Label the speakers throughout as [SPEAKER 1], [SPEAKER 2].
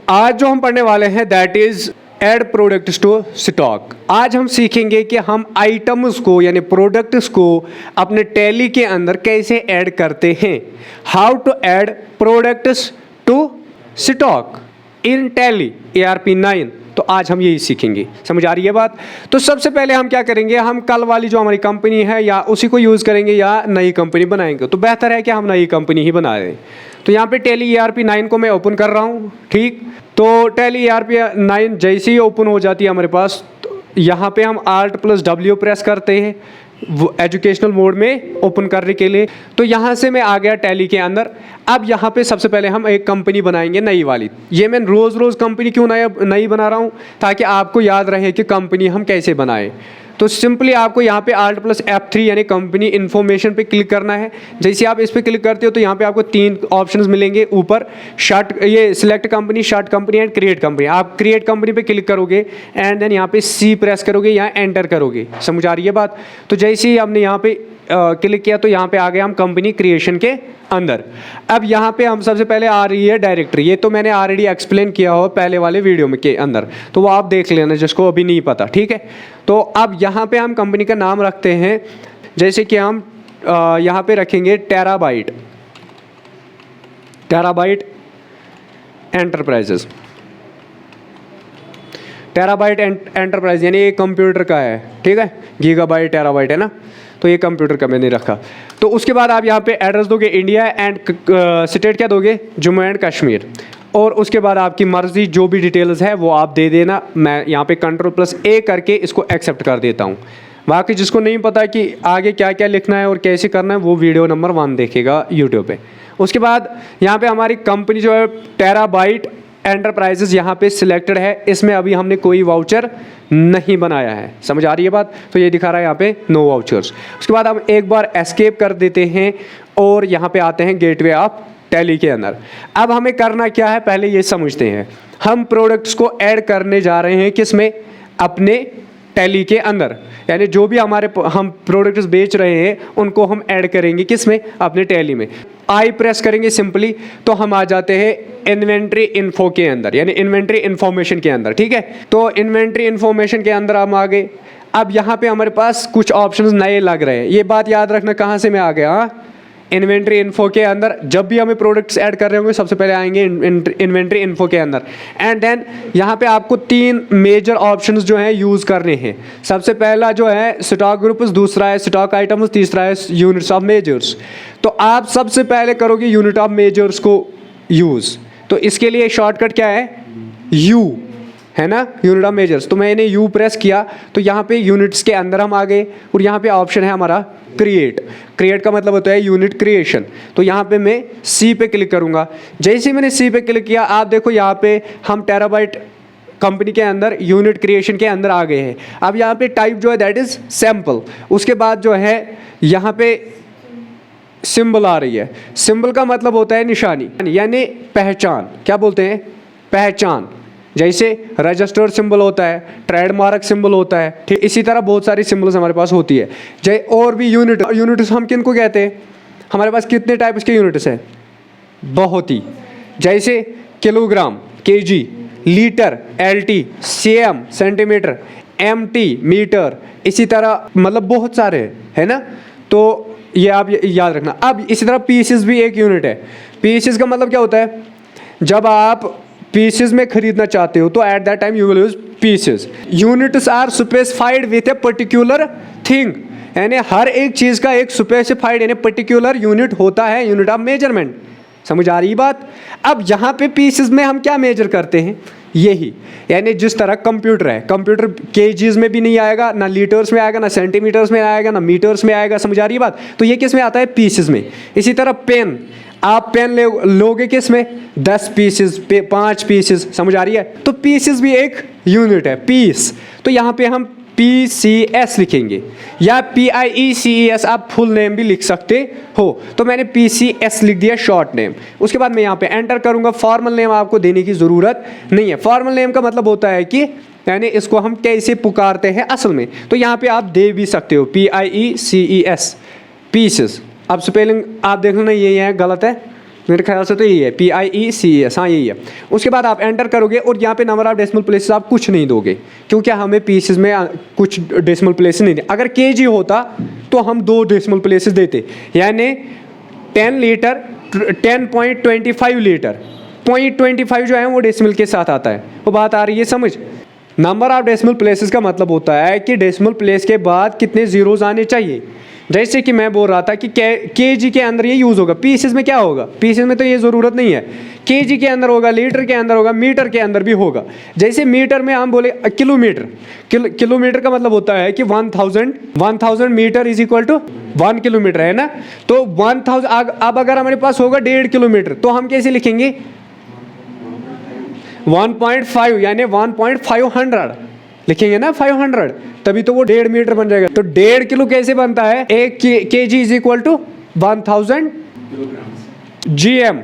[SPEAKER 1] आज जो हम पढ़ने वाले हैं that is add products to stock. आज हम सीखेंगे कि हम आइटम्स को यानी प्रोडक्ट्स को अपने टैली के अंदर कैसे ऐड करते हैं। How to add products to stock in Tally ARP9। तो आज हम यही सीखेंगे। समझ आ रही है बात? तो सबसे पहले हम क्या करेंगे, हम कल वाली जो हमारी कंपनी है या उसी को यूज़ करेंगे या नई कंपनी बनाएंगे। तो बेहतर है कि हम नई कंपनी ही बना दें। तो यहाँ पे टैली ARP9 को मैं ओपन कर रहा हूँ। ठीक, तो टैली ARP9 जैसे ही ओपन हो जाती है हमारे पास, तो यहाँ पे हम Alt+W प्रेस करते हैं वो एजुकेशनल मोड में ओपन करने के लिए। तो यहाँ से मैं आ गया टैली के अंदर। अब यहाँ पे सबसे पहले हम एक कंपनी बनाएंगे नई वाली। ये मैं रोज़ कंपनी क्यों नई बना रहा हूँ, ताकि आपको याद रहे कि कंपनी हम कैसे बनाएं। तो सिंपली आपको यहाँ पे Alt+F3 यानी कंपनी इन्फॉर्मेशन पे क्लिक करना है। जैसे आप इस पर क्लिक करते हो तो यहाँ पे आपको 3 ऑप्शंस मिलेंगे ऊपर, ये select company, short company and create company. आप क्रिएट कंपनी पे क्लिक करोगे एंड देन यहाँ पे C प्रेस करोगे, यहाँ एंटर करोगे। समझ आ रही है बात? तो जैसे ही हमने यहाँ पे क्लिक किया तो यहाँ पे आ गए हम कंपनी क्रिएशन के अंदर। अब यहाँ पे हम सबसे पहले आ रही है डायरेक्टरी। ये तो मैंने ऑलरेडी एक्सप्लेन किया हो पहले वाले वीडियो में के अंदर, तो वो आप देख लेना जिसको अभी नहीं पता। ठीक है, तो अब यहाँ पे हम कंपनी का नाम रखते हैं, जैसे कि हम यहाँ पे रखेंगे टेराबाइट एंटरप्राइजेस। टेराबाइट एंटरप्राइज यानी ये कंप्यूटर का है। ठीक है, गीगाबाइट टेराबाइट है ना, तो ये कंप्यूटर का मैंने रखा। तो उसके बाद आप यहाँ पे एड्रेस दोगे इंडिया एंड स्टेट क्या दोगे, जम्मू एंड कश्मीर। और उसके बाद आपकी मर्ज़ी जो भी डिटेल्स है वो आप दे देना। मैं यहाँ पे Ctrl+A करके इसको एक्सेप्ट कर देता हूँ। बाकी जिसको नहीं पता कि आगे क्या क्या लिखना है और कैसे करना है, वो वीडियो नंबर 1 देखेगा यूट्यूब पे। उसके बाद यहाँ पे हमारी कंपनी जो है टेराबाइट एंटरप्राइजेस यहाँ पे सिलेक्टेड है। इसमें अभी हमने कोई वाउचर नहीं बनाया है। समझ आ रही है बात? तो ये दिखा रहा है यहाँ पे नो वाउचर्स। उसके बाद हम एक बार एस्केप कर देते हैं और यहाँ पे आते हैं गेटवे ऑफ टैली के अंदर। अब हमें करना क्या है, पहले ये समझते हैं। हम प्रोडक्ट्स को ऐड करने जा रहे हैं किसमें, अपने टैली के अंदर। यानी जो भी हम प्रोडक्ट्स बेच रहे हैं उनको हम ऐड करेंगे किसमें, अपने टैली में। आई प्रेस करेंगे सिंपली तो हम आ जाते हैं इन्वेंट्री इन्फो के अंदर, यानी इन्वेंट्री इन्फॉर्मेशन के अंदर। ठीक है, तो इन्वेंट्री इन्फॉर्मेशन के अंदर हम आ गए। अब यहाँ पे हमारे पास कुछ ऑप्शंस नए लग रहे हैं। ये बात याद रखना, कहाँ से मैं आ गया। हाँ, इन्वेंट्री इन्फो के अंदर जब भी हमें प्रोडक्ट्स ऐड कर रहे होंगे सबसे पहले आएंगे इन्वेंट्री इन्फो के अंदर। एंड देन यहाँ पे आपको 3 मेजर ऑप्शंस जो हैं यूज़ करने हैं। सबसे पहला जो है स्टॉक ग्रुप्स, दूसरा है स्टॉक आइटम्स, तीसरा है यूनिट्स ऑफ मेजर्स। तो आप सबसे पहले करोगे यूनिट ऑफ मेजर्स को यूज़। तो इसके लिए शॉर्टकट क्या है, U है ना, यूनिट ऑफ मेजर्स। तो मैंने U प्रेस किया तो यहाँ पे यूनिट्स के अंदर हम आ गए और यहाँ पे ऑप्शन है हमारा क्रिएट का मतलब होता है यूनिट क्रिएशन। तो यहाँ पे मैं C पे क्लिक करूँगा। जैसे ही मैंने C पे क्लिक किया, आप देखो यहाँ पे हम टेराबाइट कंपनी के अंदर यूनिट क्रिएशन के अंदर आ गए हैं। अब यहाँ पे टाइप जो है दैट इज़ सैम्पल। उसके बाद जो है यहाँ पे सिंबल आ रही है। सिंबल का मतलब होता है निशानी, यानी पहचान। क्या बोलते हैं, पहचान। जैसे रजिस्टर्ड सिंबल होता है, ट्रेडमार्क सिंबल होता है, ठीक इसी तरह बहुत सारी सिंबल्स हमारे पास होती है। जैसे और भी यूनिट्स हम किन को कहते हैं, हमारे पास कितने टाइप्स के यूनिट्स हैं, बहुत ही। जैसे kilogram, KG, litre, LT, cm, centimetre, MT, metre, इसी तरह मतलब बहुत सारे है ना। तो ये आप याद रखना। अब इसी तरह पीसेस भी एक यूनिट है। पीसेस का मतलब क्या होता है, जब आप पीसेस में खरीदना चाहते हो तो at that time you will use pieces. Units are specified with a particular thing, यानी हर एक चीज़ का एक स्पेसिफाइड यानी पर्टिकुलर यूनिट होता है, यूनिट ऑफ मेजरमेंट। समझ आ रही बात? अब यहाँ पे पीसेस में हम क्या मेजर करते हैं, यही। यानी जिस तरह कंप्यूटर है, कंप्यूटर केजीज में भी नहीं आएगा, ना लीटर्स में आएगा, ना सेंटीमीटर्स में आएगा, ना मीटर्स में आएगा। समझ आ रही बात? तो ये किस में आता है, पीसेस में। इसी तरह पेन, आप पेन लोगे किस में, 10 पीसेस, 5 पीसेस। समझ आ रही है? तो पीसेस भी एक यूनिट है, पीस। तो यहाँ पे हम PCS लिखेंगे या PIECES, आप फुल नेम भी लिख सकते हो। तो मैंने PCS लिख दिया शॉर्ट नेम। उसके बाद मैं यहाँ पे एंटर करूँगा। फॉर्मल नेम आपको देने की ज़रूरत नहीं है। फॉर्मल नेम का मतलब होता है कि यानी इसको हम कैसे पुकारते हैं असल में। तो यहाँ पे आप दे भी सकते हो PIECES, पीसेस। अब स्पेलिंग आप देख लेना, ये गलत है, मेरे ख्याल से तो यही है, PIECES, हाँ यही है। उसके बाद आप एंटर करोगे और यहाँ पे नंबर ऑफ डेसिमल प्लेसेस आप कुछ नहीं दोगे, क्योंकि हमें पीसेस में कुछ डेसिमल प्लेसेस नहीं दे। अगर केजी होता तो हम 2 डेसिमल प्लेसेस देते, यानी 10 लीटर 10.25 लीटर, 0.25 जो है वो डेसिमल के साथ आता है। वो बात आ रही है समझ। नंबर ऑफ डेसिमल प्लेसेस का मतलब होता है कि डेसिमल प्लेस के बाद कितने जीरोज आने चाहिए। जैसे कि मैं बोल रहा था कि केजी के अंदर ये यूज़ होगा, पीसेस में क्या होगा, पीसेस में तो ये ज़रूरत नहीं है, केजी के अंदर होगा, लीटर के अंदर होगा, मीटर के अंदर भी होगा। जैसे मीटर में हम बोले किलोमीटर, किलोमीटर का मतलब होता है कि 1000 metre is equal to 1 kilometre, है ना। तो 1000, अब अगर हमारे पास होगा 1.5 किलोमीटर तो हम कैसे लिखेंगे, 1.5 यानी 1.500 लिखेंगे ना, 500, तभी तो वो 1.5 मीटर बन जाएगा। तो 1.5 किलो कैसे बनता है, 1 kg is equal to 1000 GM,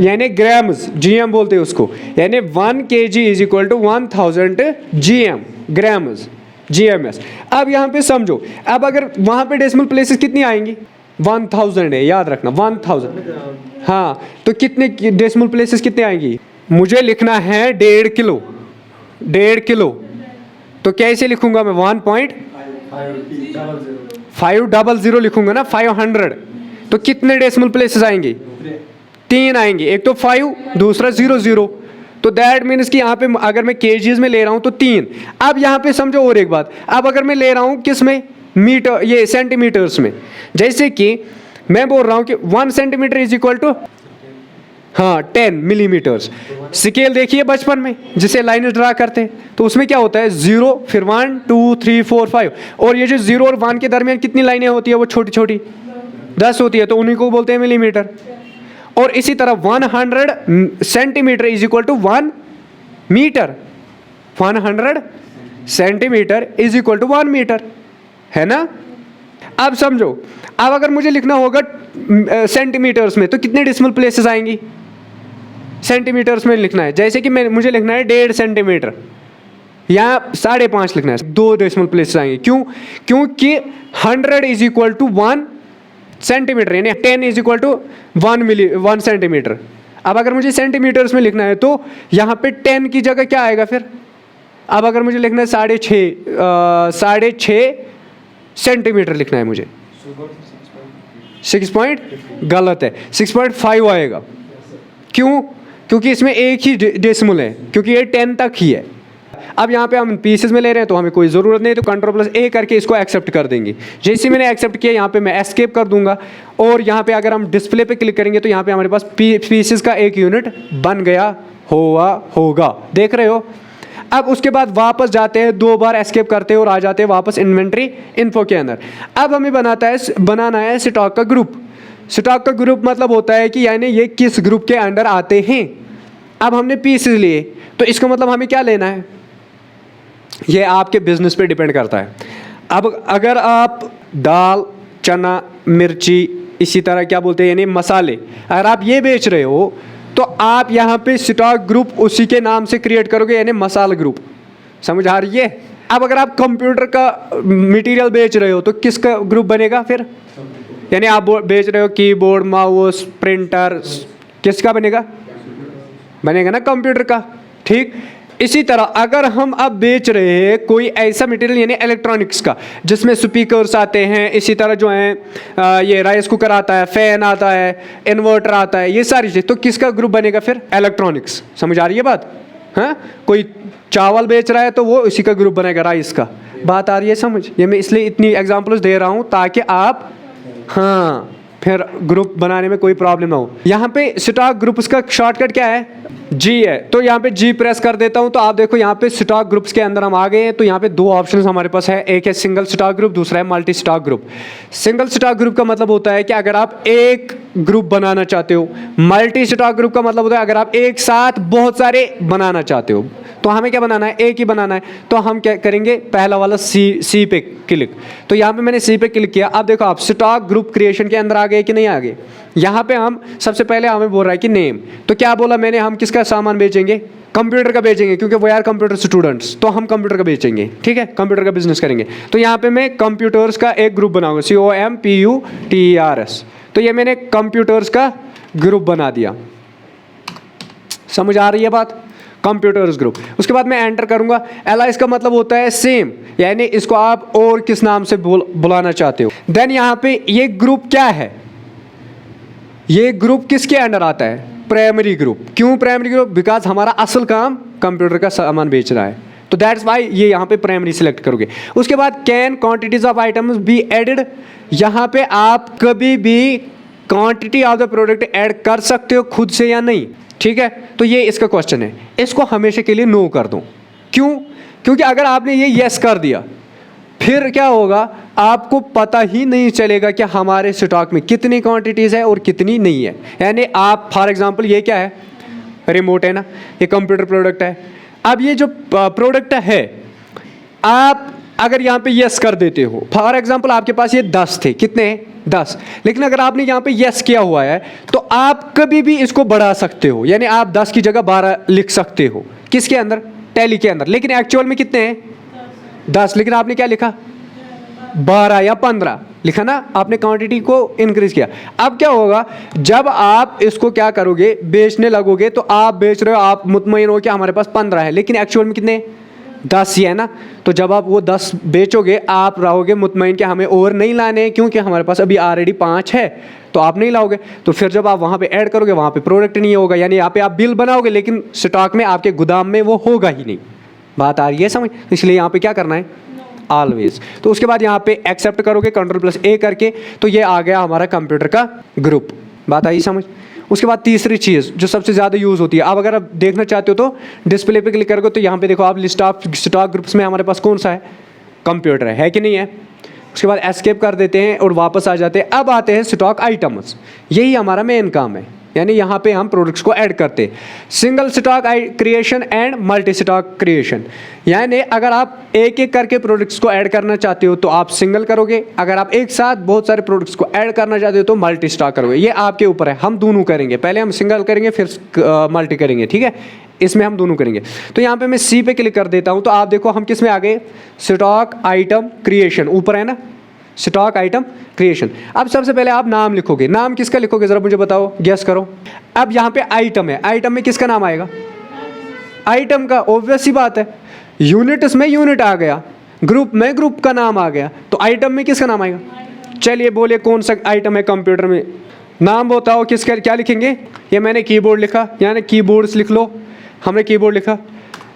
[SPEAKER 1] यानी ग्राम्स, GM बोलते हैं उसको, यानी 1 kg is equal to 1000 GM, grams, GMS। अब यहाँ पे समझो, अब अगर वहाँ पे डेसिमल प्लेसेस कितनी आएंगी, 1000 है, याद रखना 1000। हाँ, तो कितने डेसिमल प्लेसेस कितने आएंगी, मुझे लिखना है 1.5 किलो, 1.5 किलो, तो कैसे लिखूंगा मैं, 1.500 लिखूंगा ना, 500। तो कितने डेसिमल प्लेसेस आएंगे, 3 आएंगे, एक तो 5, दूसरा 00। तो दैट मीन्स कि यहाँ पे अगर मैं केजीज में ले रहा हूँ तो 3। अब यहाँ पे समझो और एक बात, अब अगर मैं ले रहा हूँ किस में, मीटर, ये सेंटीमीटर्स में, जैसे कि मैं बोल रहा हूँ कि 1 सेंटीमीटर इज इक्वल टू, हाँ 10 मिलीमीटर्स। स्केल देखिए बचपन में जिसे लाइन ड्रा करते हैं, तो उसमें क्या होता है, 0, फिर 1 2 3 4 5, और ये जो 0 और 1 के दरमियान कितनी लाइनें होती है, वो छोटी छोटी 10 होती है, तो उन्हीं को बोलते हैं मिलीमीटर। और इसी तरह 100 centimetre is equal to 1 metre, 100 centimetre is equal to 1 metre, है ना। अब समझो, अब अगर मुझे लिखना होगा सेंटीमीटर्स में, तो कितने डेसिमल प्लेसेस आएंगी, सेंटीमीटर्स में लिखना है। जैसे कि मुझे लिखना है 1.5 सेंटीमीटर, या 5.5 लिखना है, 2 डेसिमल प्लेसेस आएंगे। क्यों, क्योंकि 100 इज इक्वल टू 1 सेंटीमीटर, यानी 10 इज इक्वल टू 1 सेंटीमीटर। अब अगर मुझे सेंटीमीटर्स में लिखना है तो यहाँ पे 10 की जगह क्या आएगा फिर, अब अगर मुझे लिखना है 6.5 सेंटीमीटर लिखना है मुझे, 6 पॉइंट गलत है, 6.5 आएगा। क्यों, क्योंकि इसमें एक ही डेसिमल है, क्योंकि ये 10 तक ही है। अब यहाँ पे हम पीसेस में ले रहे हैं तो हमें कोई ज़रूरत नहीं, तो Ctrl+A करके इसको एक्सेप्ट कर देंगे। जैसे मैंने एक्सेप्ट किया, यहाँ पे मैं एस्केप कर दूंगा, और यहाँ पे अगर हम डिस्प्ले पे क्लिक करेंगे तो यहाँ पे हमारे पास पीसेस का एक यूनिट बन गया होगा, देख रहे हो। अब उसके बाद वापस जाते हैं, 2 बार एस्केप करते हैं और आ जाते हैं वापस इन्वेंट्री इन्फो के अंदर। अब हमें बनाना है स्टॉक का ग्रुप। स्टॉक का ग्रुप मतलब होता है कि यानी ये किस ग्रुप के अंडर आते हैं। अब हमने पीसेस लिए, तो इसका मतलब हमें क्या लेना है, ये आपके बिजनेस पे डिपेंड करता है। अब अगर आप दाल, चना, मिर्ची, इसी तरह क्या बोलते हैं यानी मसाले, अगर आप ये बेच रहे हो तो आप यहाँ पे स्टॉक ग्रुप उसी के नाम से क्रिएट करोगे, यानी मसाला ग्रुप। समझ आ रही है। अब अगर आप कंप्यूटर का मटेरियल बेच रहे हो तो किसका ग्रुप बनेगा फिर, यानी आप बेच रहे हो कीबोर्ड, माउस, प्रिंटर, किसका बनेगा ना कंप्यूटर का, ठीक। इसी तरह अगर हम अब बेच रहे हैं कोई ऐसा मटेरियल यानी इलेक्ट्रॉनिक्स का, जिसमें स्पीकर्स आते हैं, इसी तरह जो है ये राइस कुकर आता है, फैन आता है, इन्वर्टर आता है, ये सारी चीज़, तो किसका ग्रुप बनेगा फिर, इलेक्ट्रॉनिक्स। समझ आ रही है बात, हाँ। कोई चावल बेच रहा है तो वो इसी का ग्रुप बनेगा, राइस का। बात आ रही है समझ। ये मैं इसलिए इतनी एग्जांपल्स दे रहा हूँ ताकि आप, हाँ, फिर ग्रुप बनाने में कोई प्रॉब्लम ना हो। यहाँ पे स्टॉक ग्रुप्स का शॉर्टकट क्या है, जी है, तो यहाँ पे जी प्रेस कर देता हूँ, तो आप देखो यहाँ पे स्टॉक ग्रुप्स के अंदर हम आ गए हैं। तो यहाँ पे 2 ऑप्शंस हमारे पास है, एक है सिंगल स्टॉक ग्रुप, दूसरा है multi stock group. Single stock group का मतलब होता है कि अगर आप एक ग्रुप बनाना चाहते हो। मल्टी स्टॉक ग्रुप का मतलब होता है अगर आप एक साथ बहुत सारे बनाना चाहते हो। तो हमें क्या बनाना है, एक ही बनाना है। तो हम क्या करेंगे, पहला वाला सी पे क्लिक। तो यहाँ पे मैंने सी पे क्लिक किया। अब देखो आप स्टॉक ग्रुप क्रिएशन के अंदर आ गए कि नहीं आ गए। यहाँ पे हम सबसे पहले हमें बोल रहा है कि नेम, तो क्या बोला मैंने, हम किसका सामान बेचेंगे, कंप्यूटर का बेचेंगे, क्योंकि वो यार कंप्यूटर स्टूडेंट्स, तो हम कंप्यूटर का बेचेंगे, ठीक है, कंप्यूटर का बिजनेस करेंगे। तो यहाँ पे मैं कंप्यूटर्स का एक ग्रुप बनाऊंगा, COMPUTERS। तो ये मैंने कंप्यूटर्स का ग्रुप बना दिया। समझ आ रही है बात? Computers group. उसके बाद मैं एंटर करूंगा। एलाइस का मतलब होता है सेम, यानी इसको आप और किस नाम से बुलाना चाहते हो। देन यहाँ पे ये ग्रुप क्या है, ये ग्रुप किसके अंडर आता है? Primary group. क्यों प्राइमरी ग्रुप? बिकॉज हमारा असल काम कंप्यूटर का सामान बेचना है, तो दैट्स वाई ये यहाँ पे प्राइमरी सिलेक्ट करोगे। उसके बाद can quantities of items be added, यहाँ पे आप कभी भी quantity of the product add कर सकते हो खुद से या नहीं, ठीक है। तो ये इसका क्वेश्चन है, इसको हमेशा के लिए नो कर दो। क्यों? क्योंकि अगर आपने ये यस कर दिया फिर क्या होगा, आपको पता ही नहीं चलेगा कि हमारे स्टॉक में कितनी क्वांटिटीज है और कितनी नहीं है। यानी आप फॉर एग्जांपल, ये क्या है, रिमोट है ना, ये कंप्यूटर प्रोडक्ट है। अब ये जो प्रोडक्ट है, आप अगर यहाँ पे यस कर देते हो, फॉर एग्जांपल आपके पास ये 10 थे, कितने? 10। लेकिन अगर आपने यहाँ पे यस किया हुआ है तो आप कभी भी इसको बढ़ा सकते हो, यानी आप 10 की जगह 12 लिख सकते हो। किसके अंदर? टैली के अंदर। लेकिन एक्चुअल में कितने हैं? 10। लेकिन आपने क्या लिखा? 12 या 15 लिखा ना, आपने क्वांटिटी को इंक्रीज किया। अब क्या होगा, जब आप इसको क्या करोगे, बेचने लगोगे, तो आप बेच रहे हो, आप मुतमईन हो कि हमारे पास 15 है, लेकिन एक्चुअल में कितने? 10 ही है ना। तो जब आप वो 10 बेचोगे, आप रहोगे मुतमईन कि हमें और नहीं लाने हैं, क्योंकि हमारे पास अभी ऑलरेडी 5 है, तो आप नहीं लाओगे। तो फिर जब आप वहाँ पे ऐड करोगे, वहाँ पे प्रोडक्ट नहीं होगा, यानी यहाँ पे आप बिल बनाओगे लेकिन स्टॉक में आपके गोदाम में वो होगा ही नहीं। बात आ रही है समझ? इसलिए यहाँ पे क्या करना है, ऑलवेज। तो उसके बाद यहाँ पे एक्सेप्ट करोगे Ctrl+A करके, तो ये आ गया हमारा कंप्यूटर का ग्रुप। बात आई समझ? उसके बाद तीसरी चीज़ जो सबसे ज़्यादा यूज़ होती है, अब अगर आप देखना चाहते हो तो डिस्प्ले पे क्लिक करोगे, तो यहाँ पे देखो आप लिस्ट ऑफ स्टॉक ग्रुप्स में हमारे पास कौन सा है, कंप्यूटर है कि नहीं है। उसके बाद एस्केप कर देते हैं और वापस आ जाते हैं। अब आते हैं स्टॉक आइटम्स, यही हमारा मेन काम है, यानी यहाँ पे हम प्रोडक्ट्स को ऐड करते हैं। Single stock creation and multi stock creation, यानी अगर आप एक एक करके प्रोडक्ट्स को ऐड करना चाहते हो तो आप सिंगल करोगे, अगर आप एक साथ बहुत सारे प्रोडक्ट्स को ऐड करना चाहते हो तो मल्टी स्टॉक करोगे। ये आपके ऊपर है, हम दोनों करेंगे, पहले हम सिंगल करेंगे फिर मल्टी करेंगे, ठीक है। इसमें हम दोनों करेंगे। तो यहाँ पे मैं सी पे क्लिक कर देता हूँ, तो आप देखो हम किस में आ गए, स्टॉक आइटम क्रिएशन, ऊपर है ना स्टॉक आइटम क्रिएशन। अब सबसे पहले आप नाम लिखोगे, नाम किसका लिखोगे जरा मुझे बताओ, गेस करो। अब यहाँ पे आइटम है, आइटम में किसका नाम आएगा, आइटम का, ऑब्वियस सी बात है। यूनिट्स में यूनिट आ गया, ग्रुप में ग्रुप का नाम आ गया, तो आइटम में किसका नाम आएगा। चलिए बोलिए कौन सा आइटम है कंप्यूटर में, नाम बताओ किसका, क्या लिखेंगे। ये मैंने कीबोर्ड लिखा, यानी कीबोर्ड्स लिख लो, हमने कीबोर्ड लिखा।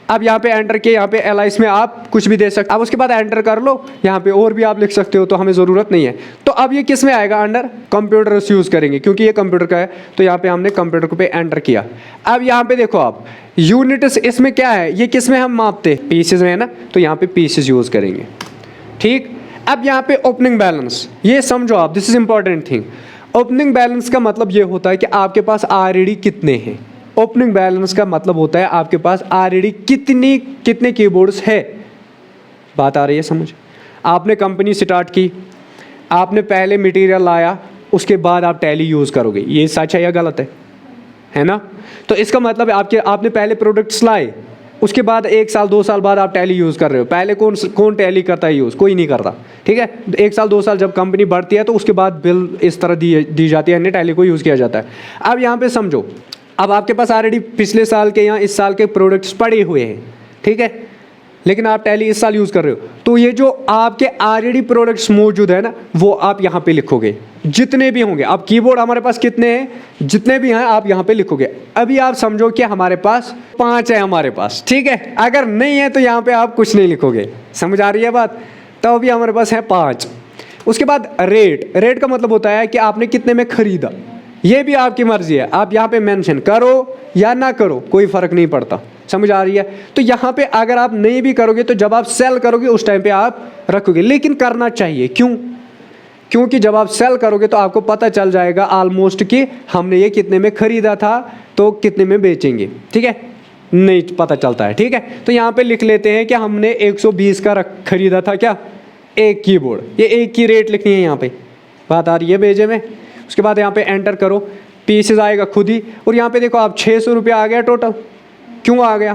[SPEAKER 1] अब यहाँ पे एंटर किए, यहाँ पे एलाइस में आप कुछ भी दे सकते, अब उसके बाद एंटर कर लो, यहाँ पे और भी आप लिख सकते हो, तो हमें ज़रूरत नहीं है। तो अब ये किस में आएगा, अंडर कंप्यूटर्स यूज़ करेंगे, क्योंकि ये कंप्यूटर का है, तो यहाँ पे हमने कंप्यूटर पे एंटर किया। अब यहाँ पे देखो आप यूनिट्स, इसमें क्या है, ये किस में हम मापते, पीसेज में है ना, तो यहाँ पे पीसेज यूज़ करेंगे, ठीक। अब यहाँ पे ओपनिंग बैलेंस, ये समझो आप, this is important thing. Opening balance का मतलब ये होता है कि आपके पास ऑलरेडी कितने हैं। ओपनिंग बैलेंस का मतलब होता है आपके पास ऑलरेडी कितने कीबोर्ड्स है। बात आ रही है समझ? आपने कंपनी स्टार्ट की, आपने पहले मटेरियल लाया, उसके बाद आप टैली यूज़ करोगे, ये सच है या गलत है ना। तो इसका मतलब आपने पहले प्रोडक्ट्स लाए, उसके बाद 1 साल 2 साल बाद आप टैली यूज़ कर रहे हो। पहले कौन टैली करता है यूज़, कोई नहीं करता, ठीक है। 1 साल 2 साल जब कंपनी बढ़ती है तो उसके बाद बिल इस तरह दी जाती है, यानी टैली को यूज़ किया जाता है। अब यहाँ पे समझो, अब आपके पास ऑलरेडी पिछले साल के या इस साल के प्रोडक्ट्स पड़े हुए हैं, ठीक है, लेकिन आप टैली इस साल यूज़ कर रहे हो, तो ये जो आपके ऑलरेडी प्रोडक्ट्स मौजूद है ना, वो आप यहाँ पे लिखोगे, जितने भी होंगे। अब कीबोर्ड हमारे पास कितने हैं, जितने भी हैं आप यहाँ पे लिखोगे। अभी आप समझो कि हमारे पास 5 है हमारे पास, ठीक है। अगर नहीं है तो यहाँ पे आप कुछ नहीं लिखोगे, समझ आ रही है बात। तो अभी हमारे पास है 5। उसके बाद रेट का मतलब होता है कि आपने कितने में खरीदा, ये भी आपकी मर्जी है, आप यहाँ पे मेंशन करो या ना करो, कोई फ़र्क नहीं पड़ता, समझ आ रही है। तो यहाँ पे अगर आप नहीं भी करोगे तो जब आप सेल करोगे उस टाइम पे आप रखोगे, लेकिन करना चाहिए। क्यों? क्योंकि जब आप सेल करोगे तो आपको पता चल जाएगा ऑलमोस्ट कि हमने ये कितने में खरीदा था तो कितने में बेचेंगे, ठीक है, नहीं पता चलता है, ठीक है। तो यहाँ पे लिख लेते हैं कि हमने 120 का खरीदा था, क्या, एक कीबोर्ड, ये एक की रेट लिखनी है यहाँ पे। बात आ रही है भेजे में। उसके बाद यहाँ पे एंटर करो, पीसेज आएगा खुद ही, और यहाँ पे देखो आप 600 रुपया आ गया टोटल। क्यों आ गया?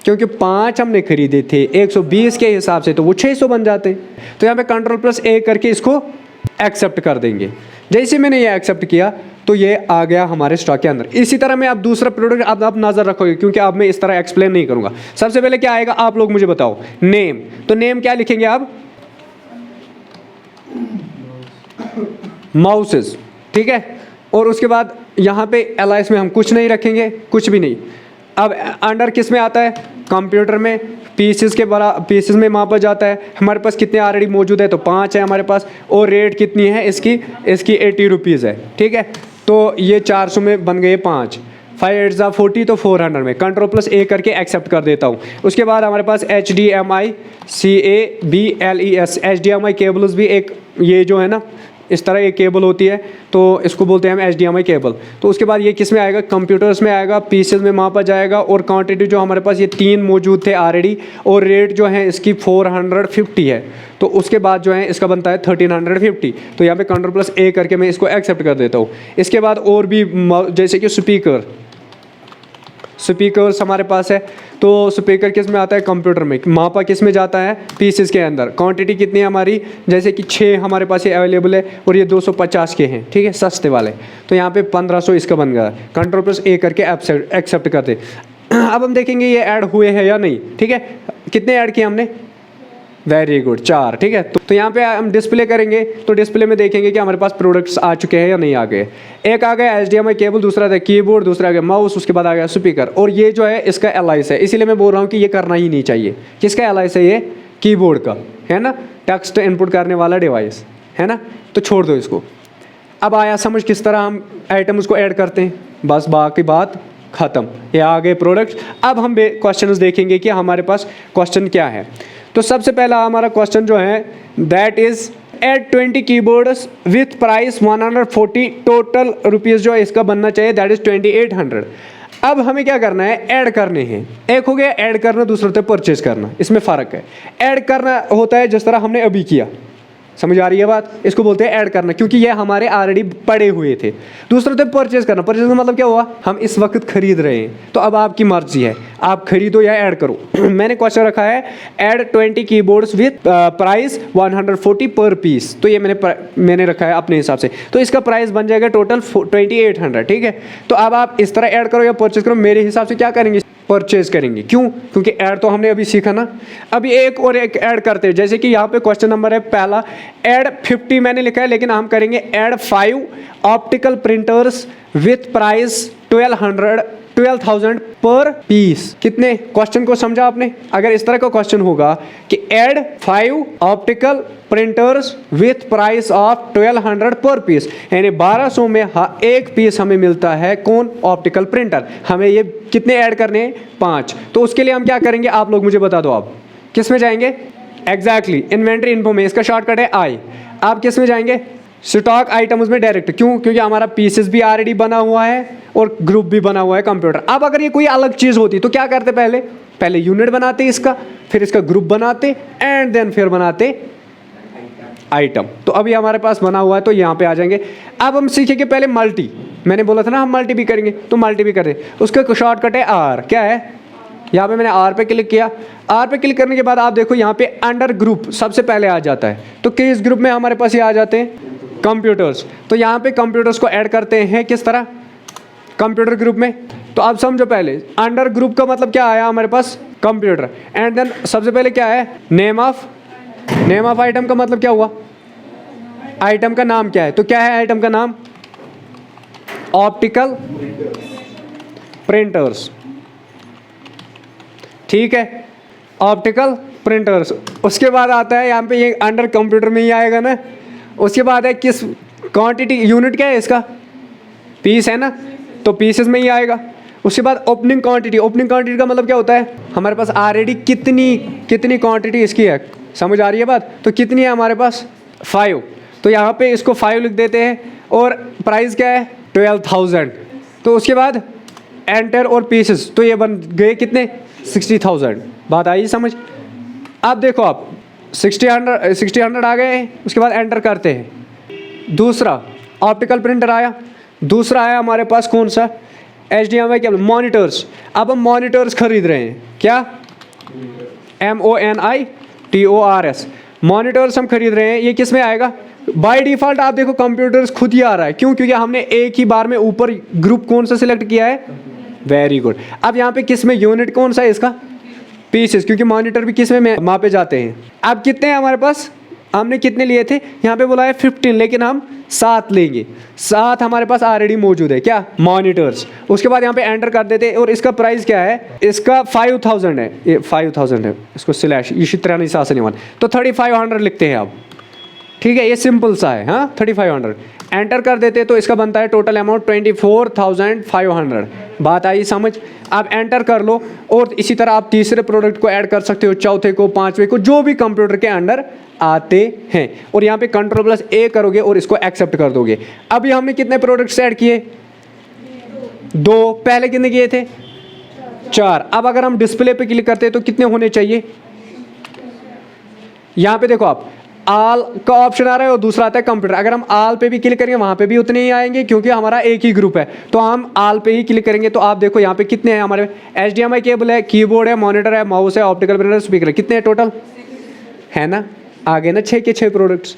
[SPEAKER 1] क्योंकि 5 हमने खरीदे थे 120 के हिसाब से, तो वो 600 बन जाते। तो यहाँ पे Ctrl+A करके इसको एक्सेप्ट कर देंगे। जैसे मैंने ये एक्सेप्ट किया तो ये आ गया हमारे स्टॉक के अंदर। इसी तरह मैं अब दूसरा प्रोडक्ट अब आप नज़र रखोगे, क्योंकि अब मैं इस तरह एक्सप्लेन नहीं करूँगा। सबसे पहले क्या आएगा आप लोग मुझे बताओ, नेम। तो नेम क्या लिखेंगे आप, माउसेस, ठीक है। और उसके बाद यहाँ पे एलाइस में हम कुछ नहीं रखेंगे, कुछ भी नहीं। अब अंडर किस में आता है, कंप्यूटर में, पीसेस के पीसेस में मापा जाता है। हमारे पास कितने ऑलरेडी मौजूद है, तो 5 है हमारे पास। और रेट कितनी है इसकी 80 रुपीज़ है, ठीक है। तो ये 400 में बन गए 5, 5 8 ज़ा 40, तो 400 में Ctrl+A करके एक्सेप्ट कर देता हूँ। उसके बाद हमारे पास HDMI CABLES HDMI केबल्स भी एक, ये जो है ना इस तरह एक केबल होती है, तो इसको बोलते हैं हम HDMI केबल। तो उसके बाद ये किस में आएगा, कंप्यूटर्स में आएगा, पीसेस में मापा जाएगा। और क्वांटिटी जो हमारे पास ये 3 मौजूद थे ऑलरेडी, और रेट जो है इसकी 450 है। तो उसके बाद जो है इसका बनता है 1350। तो यहाँ पे Ctrl+A करके मैं इसको एक्सेप्ट कर देता हूँ। इसके बाद और भी जैसे कि स्पीकर्स हमारे पास है, तो स्पीकर किस में आता है, कंप्यूटर में। मापा किस में जाता है, पीसेस के अंदर। क्वांटिटी कितनी है हमारी, जैसे कि 6 हमारे पास ये अवेलेबल है, और ये 250 के हैं, ठीक है, सस्ते वाले। तो यहाँ पे 1500 इसका बन गया। Ctrl+A करके एक्सेप्ट कर दे। अब हम देखेंगे ये ऐड हुए हैं या नहीं, ठीक है। कितने ऐड किए हमने, वेरी गुड, 4, ठीक है। तो यहाँ पे हम डिस्प्ले करेंगे, तो डिस्प्ले में देखेंगे कि हमारे पास प्रोडक्ट्स आ चुके हैं या नहीं आ गए। एक आ गया HDMI केबल, दूसरा था कीबोर्ड, दूसरा आ गया माउस, उसके बाद आ गया स्पीकर। और ये जो है इसका एलाइस है, इसीलिए मैं बोल रहा हूँ कि ये करना ही नहीं चाहिए। किसका एलाइस है, ये कीबोर्ड का है ना, टेक्स्ट इनपुट करने वाला डिवाइस है ना। तो छोड़ दो इसको। अब आया समझ किस तरह हम आइटम उसको ऐड करते हैं, बस बाकी बात ख़त्म। ये आ गए प्रोडक्ट्स। अब हम क्वेश्चन देखेंगे कि हमारे पास क्वेश्चन क्या है। तो सबसे पहला हमारा क्वेश्चन जो है that is add 20 keyboards with price 140, total rupees जो है इसका बनना चाहिए दैट इज 2800। अब हमें क्या करना है, ऐड करने हैं। एक हो गया ऐड करना, दूसरा होता है परचेज करना, इसमें फ़र्क है। ऐड करना होता है जिस तरह हमने अभी किया, समझ आ रही है बात, इसको बोलते हैं ऐड करना, क्योंकि ये हमारे ऑलरेडी पड़े हुए थे। दूसरा तो परचेज करना, परचेज का मतलब क्या हुआ, हम इस वक्त खरीद रहे हैं। तो अब आपकी मर्जी है, आप खरीदो या ऐड करो। मैंने क्वेश्चन रखा है ऐड 20 कीबोर्ड्स विथ प्राइस 140 पर पीस। तो ये मैंने रखा है अपने हिसाब से, तो इसका प्राइस बन जाएगा टोटल 2800, ठीक है। तो अब आप इस तरह ऐड करो या परचेज करो, मेरे हिसाब से क्या करेंगे, परचेज करेंगे। क्यों, क्योंकि ऐड तो हमने अभी सीखा ना। अभी एक और एक ऐड करते हैं, जैसे कि यहाँ पे क्वेश्चन नंबर है पहला, ऐड 50 मैंने लिखा है, लेकिन हम करेंगे add 5 optical printers with price 12,000 पर पीस। कितने, क्वेश्चन को समझा आपने। अगर इस तरह का क्वेश्चन होगा कि add 5 optical printers with price of 1200 पर पीस, यानी 1200 में एक पीस हमें मिलता है, कौन, ऑप्टिकल प्रिंटर। हमें ये कितने ऐड करने हैं, 5। तो उसके लिए हम क्या करेंगे, आप लोग मुझे बता दो, आप किस में जाएंगे, एग्जैक्टली इन्वेंट्री इन्फो में, इसका शॉर्टकट है आई। आप किस में जाएंगे, स्टॉक आइटम्स में डायरेक्ट। क्यों, क्योंकि हमारा पीसेस भी ऑलरेडी बना हुआ है और ग्रुप भी बना हुआ है कंप्यूटर। अब अगर ये कोई अलग चीज़ होती तो क्या करते, पहले यूनिट बनाते इसका, फिर इसका ग्रुप बनाते, एंड देन फिर बनाते आइटम। तो अभी हमारे पास बना हुआ है, तो यहाँ पे आ जाएंगे। अब हम सीखेंगे पहले मल्टी, मैंने बोला था ना हम मल्टी भी करेंगे, तो मल्टी भी करें। उसका शॉर्टकट है आर। क्या है, यहाँ पे मैंने आर पे क्लिक किया। आर पे क्लिक करने के बाद आप देखो यहाँ पे अंडर ग्रुप सबसे पहले आ जाता है। तो किस ग्रुप में हमारे पास ये आ जाते हैं, कंप्यूटर्स। तो यहाँ पे कंप्यूटर्स को ऐड करते हैं किस तरह, कंप्यूटर ग्रुप में। तो आप समझो, पहले अंडर ग्रुप का मतलब क्या आया हमारे पास, कंप्यूटर। एंड देन सबसे पहले क्या है, नेम ऑफ आइटम का मतलब क्या हुआ, आइटम का नाम क्या है। तो क्या है आइटम का नाम, ऑप्टिकल प्रिंटर्स, ठीक है, ऑप्टिकल प्रिंटर्स। उसके बाद आता है यहाँ पे, ये अंडर कंप्यूटर में ही आएगा ना। उसके बाद है किस क्वांटिटी, यूनिट क्या है इसका, पीस है ना, तो पीसेस में ही आएगा। उसके बाद ओपनिंग क्वांटिटी, ओपनिंग क्वांटिटी का मतलब क्या होता है, हमारे पास ऑलरेडी कितनी क्वांटिटी इसकी है, समझ आ रही है बात। तो कितनी है हमारे पास, 5। तो यहाँ पे इसको 5 लिख देते हैं, और प्राइस क्या है 12,000। तो उसके बाद एंटर और पीसेस, तो ये बन गए कितने, 60,000। बात आई समझ। अब देखो आप 60 आ गए हैं। उसके बाद एंटर करते हैं। दूसरा ऑप्टिकल प्रिंटर आया, दूसरा आया हमारे पास कौन सा, HDMI केबल, मॉनिटर्स। अब हम मॉनिटर्स खरीद रहे हैं, क्या, MONITORS, मॉनिटर्स हम खरीद रहे हैं। ये किस में आएगा, बाय डिफ़ॉल्ट आप देखो कंप्यूटर्स खुद ही आ रहा है, क्यों? क्योंकि हमने एक ही बार में ऊपर ग्रुप कौन सा सिलेक्ट किया है, वेरी गुड। अब यहाँ पे किस में यूनिट कौन सा है इसका, पीसेस, क्योंकि मॉनिटर भी किस में मापे जाते हैं। अब कितने हैं हमारे पास, हमने कितने लिए थे, यहाँ पे बोला है 15, लेकिन हम 7 लेंगे। 7 हमारे पास ऑलरेडी मौजूद है, क्या, मॉनिटर्स। उसके बाद यहाँ पे एंटर कर देते हैं, और इसका प्राइस क्या है, इसका 5000 है, ये 5000 है, इसको स्लैश इसी तरह नहीं सास नहीं मान, तो 3500 लिखते हैं आप, ठीक है, ये सिंपल सा है, हाँ 3500 एंटर कर देते हैं, तो इसका बनता है टोटल अमाउंट 24,500। बात आई समझ? आप एंटर कर लो, और इसी तरह आप तीसरे प्रोडक्ट को ऐड कर सकते हो, चौथे को, पांचवे को, जो भी कंप्यूटर के अंडर आते हैं, और यहाँ पे Ctrl+A करोगे और इसको एक्सेप्ट कर दोगे। अभी हमने कितने प्रोडक्ट्स ऐड किए, 2, पहले कितने किए थे, 4। अब अगर हम डिस्प्ले पे क्लिक करते हैं तो कितने होने चाहिए, यहाँ पे देखो आप आल का ऑप्शन आ रहा है और दूसरा आता है कंप्यूटर। अगर हम आल पे भी क्लिक करेंगे वहां पे भी उतने ही आएंगे, क्योंकि हमारा एक ही ग्रुप है, तो हम आल पे ही क्लिक करेंगे। तो आप देखो यहाँ पे कितने हैं हमारे, HDMI केबल है, कीबोर्ड है, मॉनिटर है, माउस है, ऑप्टिकल प्रिंटर, स्पीकर है, कितने हैं टोटल, है ना, आ गए ना 6 के 6 प्रोडक्ट्स।